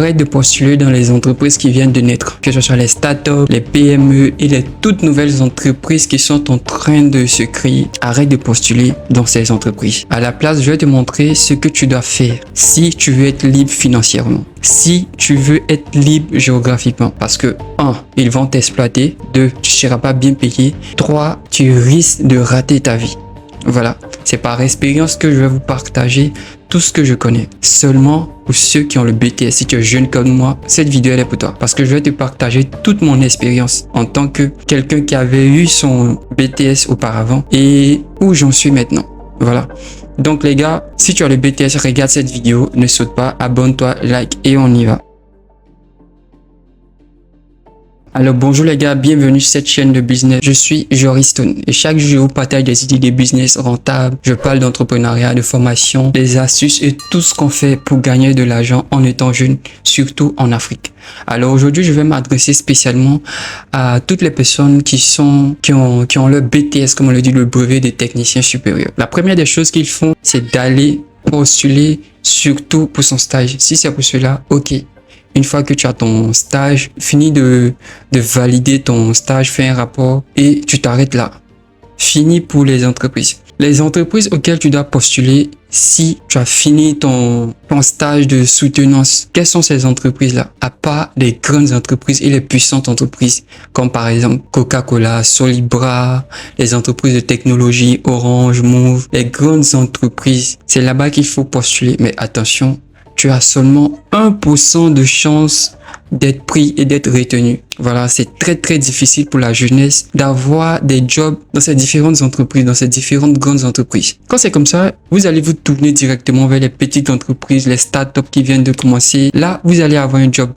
Arrête de postuler dans les entreprises qui viennent de naître, que ce soit les startups, les PME et les toutes nouvelles entreprises qui sont en train de se créer. Arrête de postuler dans ces entreprises. À la place, je vais te montrer ce que tu dois faire si tu veux être libre financièrement, si tu veux être libre géographiquement. Parce que 1, ils vont t'exploiter. 2, tu ne seras pas bien payé. 3, tu risques de rater ta vie. Voilà, c'est par expérience que je vais vous partager tout ce que je connais. Seulement pour ceux qui ont le BTS, si tu es jeune comme moi, cette vidéo elle est pour toi. Parce que je vais te partager toute mon expérience en tant que quelqu'un qui avait eu son BTS auparavant et où j'en suis maintenant. Voilà. Donc les gars, si tu as le BTS, regarde cette vidéo, ne saute pas, abonne-toi, like et on y va. Alors bonjour les gars, bienvenue sur cette chaîne de business. Je suis Joris Stone et chaque jour je vous partage des idées de business rentables. Je parle d'entrepreneuriat, de formation, des astuces et tout ce qu'on fait pour gagner de l'argent en étant jeune, surtout en Afrique. Alors aujourd'hui je vais m'adresser spécialement à toutes les personnes qui ont le BTS, comme on le dit, le brevet des techniciens supérieurs. La première des choses qu'ils font, c'est d'aller postuler surtout pour son stage. Si c'est pour cela, ok. Une fois que tu as ton stage, fini de valider ton stage, fais un rapport et tu t'arrêtes là. Fini pour les entreprises. Les entreprises auxquelles tu dois postuler, si tu as fini ton stage de soutenance, quelles sont ces entreprises-là? À part les grandes entreprises et les puissantes entreprises, comme par exemple Coca-Cola, Solibra, les entreprises de technologie, Orange, Move, les grandes entreprises, c'est là-bas qu'il faut postuler. Mais attention, tu as seulement 1% de chance d'être pris et d'être retenu. Voilà, c'est très difficile pour la jeunesse d'avoir des jobs dans ces différentes entreprises, dans ces différentes grandes entreprises. Quand c'est comme ça, vous allez vous tourner directement vers les petites entreprises, les startups qui viennent de commencer. Là, vous allez avoir un job.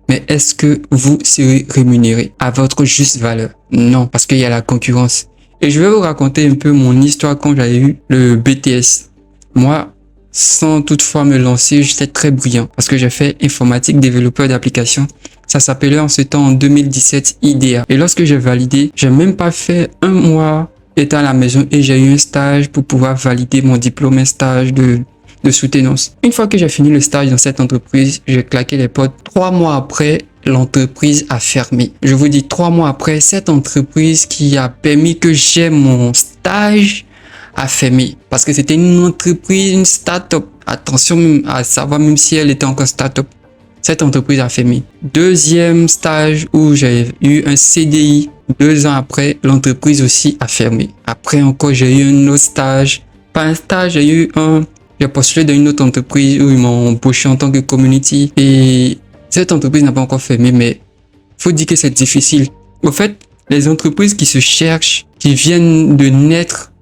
Mais est-ce que vous serez rémunéré à votre juste valeur? Non, parce qu'il y a la concurrence. Et je vais vous raconter un peu mon histoire quand j'avais eu le BTS. Moi, sans toutefois me lancer, j'étais très brillant parce que j'ai fait informatique développeur d'application. Ça s'appelait en ce temps, en 2017, IDEA. Et lorsque j'ai validé, j'ai même pas fait un mois étant à la maison et j'ai eu un stage pour pouvoir valider mon diplôme, un stage de soutenance. Une fois que j'ai fini le stage dans cette entreprise, j'ai claqué les portes. 3 mois après, l'entreprise a fermé. Je vous dis 3 mois après, cette entreprise qui a permis que j'aie mon stage a fermé parce que c'était une entreprise, une start-up. Attention à savoir, même si elle était encore start-up, cette entreprise a fermé. Deuxième stage où j'ai eu un CDI, 2 ans après, l'entreprise aussi a fermé. Après encore, j'ai eu un autre stage. Pas un stage, j'ai postulé dans une autre entreprise où ils m'ont embauché en tant que community et cette entreprise n'a pas encore fermé, mais faut dire que c'est difficile. Au fait, les entreprises qui se cherchent, qui viennent de naître,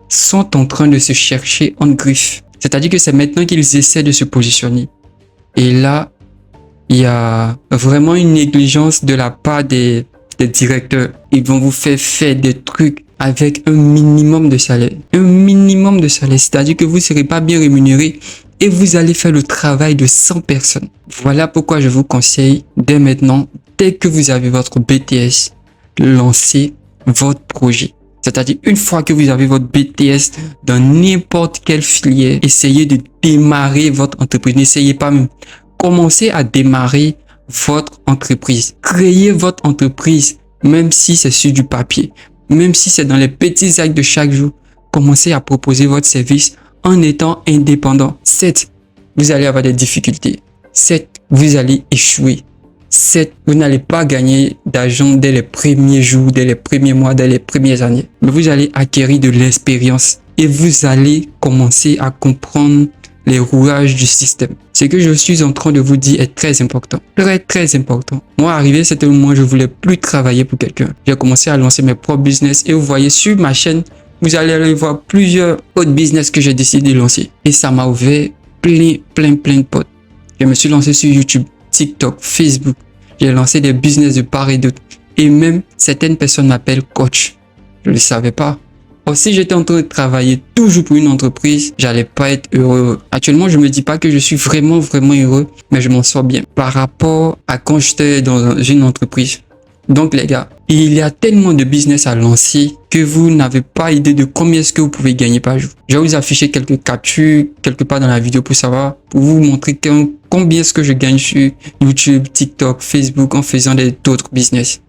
sont en train de se chercher en griffe. C'est-à-dire que c'est maintenant qu'ils essaient de se positionner. Et là, il y a vraiment une négligence de la part des directeurs. Ils vont vous faire des trucs avec un minimum de salaire. Un minimum de salaire. C'est-à-dire que vous ne serez pas bien rémunéré et vous allez faire le travail de 100 personnes. Voilà pourquoi je vous conseille dès maintenant, dès que vous avez votre BTS, lancez votre projet. C'est-à-dire, une fois que vous avez votre BTS dans n'importe quelle filière, essayez de démarrer votre entreprise. N'essayez pas même. Commencez à démarrer votre entreprise. Créez votre entreprise, même si c'est sur du papier. Même si c'est dans les petits actes de chaque jour. Commencez à proposer votre service en étant indépendant. 7, vous allez avoir des difficultés. 7, vous allez échouer. 7, vous n'allez pas gagner d'argent dès les premiers jours, dès les premiers mois, dès les premières années. Mais vous allez acquérir de l'expérience et vous allez commencer à comprendre les rouages du système. Ce que je suis en train de vous dire est très important. Très important. Moi, arrivé, c'était le moment où je voulais plus travailler pour quelqu'un. J'ai commencé à lancer mes propres business et vous voyez sur ma chaîne, vous allez aller voir plusieurs autres business que j'ai décidé de lancer. Et ça m'a ouvert plein de portes. Je me suis lancé sur YouTube, TikTok, Facebook. J'ai lancé des business de part et d'autre. Et même certaines personnes m'appellent coach. Je ne le savais pas. Or, si j'étais en train de travailler toujours pour une entreprise, j'allais pas être heureux. Actuellement, je me dis pas que je suis vraiment heureux, mais je m'en sors bien par rapport à quand j'étais dans une entreprise. Donc les gars, il y a tellement de business à lancer que vous n'avez pas idée de combien est-ce que vous pouvez gagner par jour. Je vais vous afficher quelques captures quelque part dans la vidéo pour savoir, pour vous montrer Combien est-ce que je gagne sur YouTube, TikTok, Facebook en faisant d'autres business?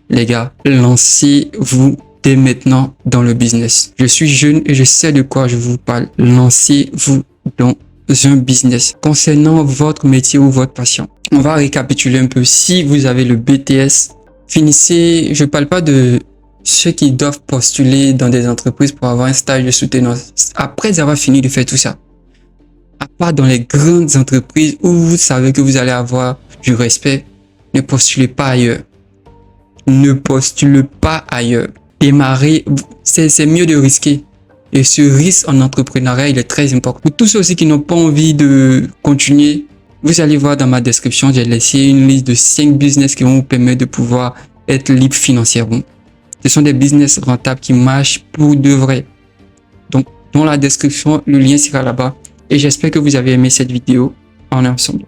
Les gars, lancez-vous dès maintenant dans le business. Je suis jeune et je sais de quoi je vous parle. Lancez-vous dans un business concernant votre métier ou votre passion. On va récapituler un peu. Si vous avez le BTS, finissez, je parle pas de ceux qui doivent postuler dans des entreprises pour avoir un stage de soutenance. Après avoir fini de faire tout ça, à part dans les grandes entreprises où vous savez que vous allez avoir du respect, ne postulez pas ailleurs. Ne postulez pas ailleurs. Démarrer, c'est mieux de risquer. Et ce risque en entrepreneuriat, il est très important. Pour tous ceux aussi qui n'ont pas envie de continuer, vous allez voir dans ma description, j'ai laissé une liste de 5 business qui vont vous permettre de pouvoir être libre financièrement. Ce sont des business rentables qui marchent pour de vrai. Donc, dans la description, le lien sera là-bas. Et j'espère que vous avez aimé cette vidéo. On est ensemble.